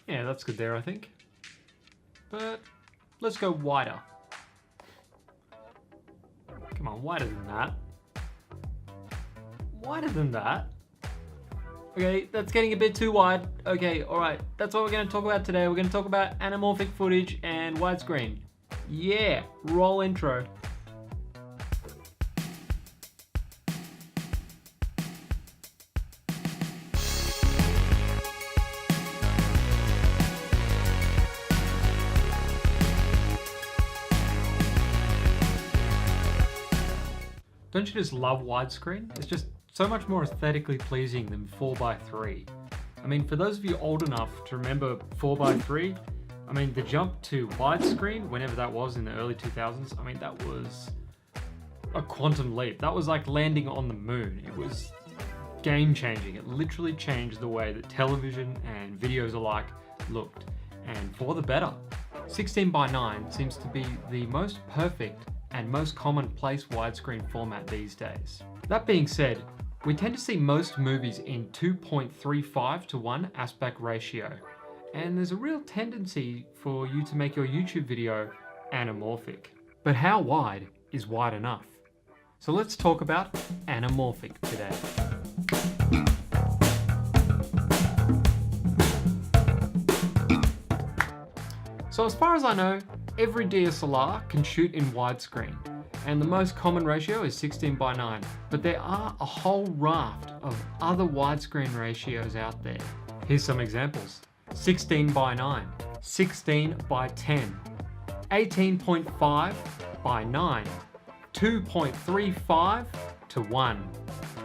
Yeah, that's good there, I think. But let's go wider. Come on, wider than that. Wider than that. Okay, that's getting a bit too wide. Okay, alright, that's what we're going to talk about today. We're going to talk about anamorphic footage and widescreen. Yeah, roll intro. Don't you just love widescreen? It's just so much more aesthetically pleasing than 4:3. I mean, for those of you old enough to remember 4:3, I mean, the jump to widescreen, whenever that was in the early 2000s, I mean, that was a quantum leap. That was like landing on the moon. It was game changing. It literally changed the way that television and videos alike looked, and for the better. 16:9 seems to be the most perfect and most commonplace widescreen format these days. That being said, we tend to see most movies in 2.35:1 aspect ratio, and there's a real tendency for you to make your YouTube video anamorphic. But how wide is wide enough? So let's talk about anamorphic today. So as far as I know, every DSLR can shoot in widescreen, and the most common ratio is 16:9, but there are a whole raft of other widescreen ratios out there. Here's some examples: 16:9, 16:10, 18.5:9, 2.35:1,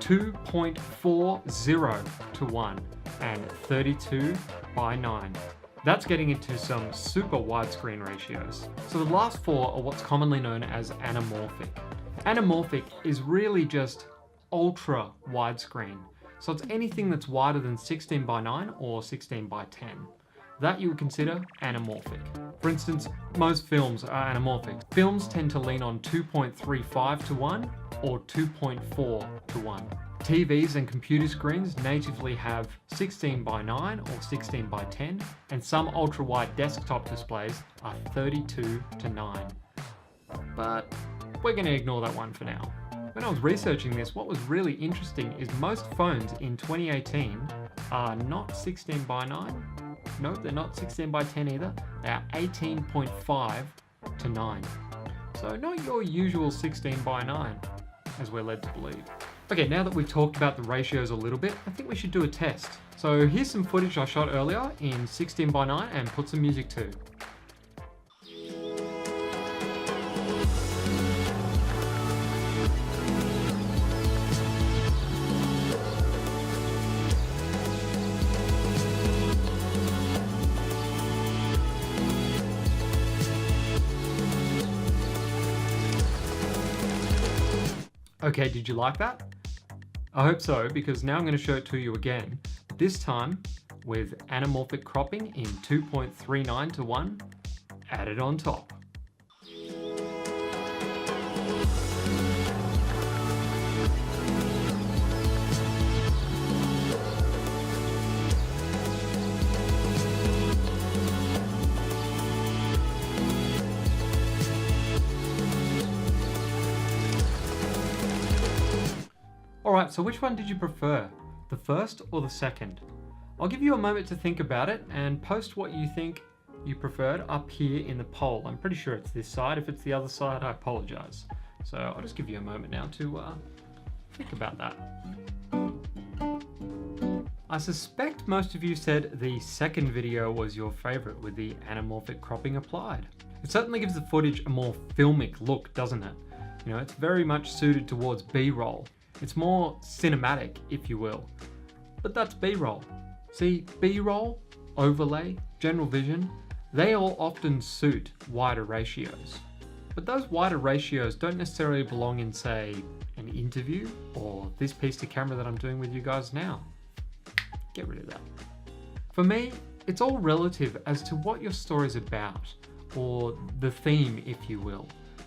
2.40:1, and 32:9. That's getting into some super widescreen ratios. So the last four are what's commonly known as anamorphic. Anamorphic is really just ultra widescreen. So it's anything that's wider than 16:9 or 16:10. That you would consider anamorphic. For instance, most films are anamorphic. Films tend to lean on 2.35:1 or 2.4:1. TVs and computer screens natively have 16:9 or 16:10, and some ultra-wide desktop displays are 32:9. But we're going to ignore that one for now. When I was researching this, what was really interesting is most phones in 2018 are not 16:9. No, they're not 16:10 either. They are 18.5:9. So not your usual 16:9, as we're led to believe. Okay, now that we've talked about the ratios a little bit, I think we should do a test. So here's some footage I shot earlier in 16:9 and put some music to. Okay, did you like that? I hope so, because now I'm going to show it to you again, this time with anamorphic cropping in 2.39:1 added on top. Alright, so which one did you prefer? The first or the second? I'll give you a moment to think about it and post what you think you preferred up here in the poll. I'm pretty sure it's this side. If it's the other side, I apologize. So I'll just give you a moment now to think about that. I suspect most of you said the second video was your favorite with the anamorphic cropping applied. It certainly gives the footage a more filmic look, doesn't it? You know, it's very much suited towards B-roll. It's more cinematic, if you will. But that's B-roll. See, B-roll, overlay, general vision, they all often suit wider ratios. But those wider ratios don't necessarily belong in, say, an interview or this piece to camera that I'm doing with you guys now. Get rid of that. For me, it's all relative as to what your story's about, or the theme, if you will.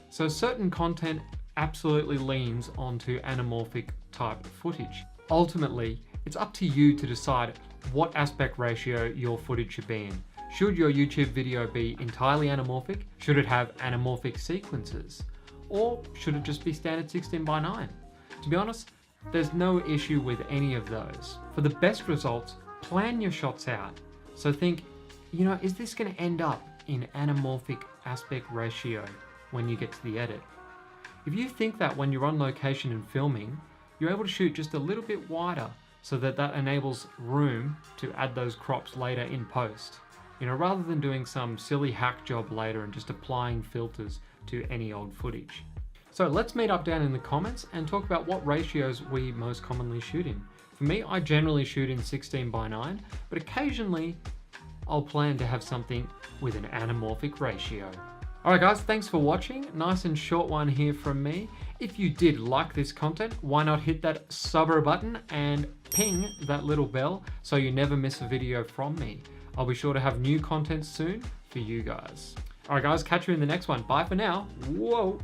So certain content absolutely leans onto anamorphic type footage. Ultimately, it's up to you to decide what aspect ratio your footage should be in. Should your YouTube video be entirely anamorphic? Should it have anamorphic sequences? Or should it just be standard 16:9? To be honest, there's no issue with any of those. For the best results, plan your shots out. So think, is this going to end up in anamorphic aspect ratio when you get to the edit? If you think that when you're on location and filming, you're able to shoot just a little bit wider so that enables room to add those crops later in post, rather than doing some silly hack job later and just applying filters to any old footage. So let's meet up down in the comments and talk about what ratios we most commonly shoot in. For me, I generally shoot in 16:9, but occasionally I'll plan to have something with an anamorphic ratio. Alright guys, thanks for watching. Nice and short one here from me. If you did like this content, why not hit that subber button and ping that little bell so you never miss a video from me. I'll be sure to have new content soon for you guys. Alright guys, catch you in the next one. Bye for now. Whoa.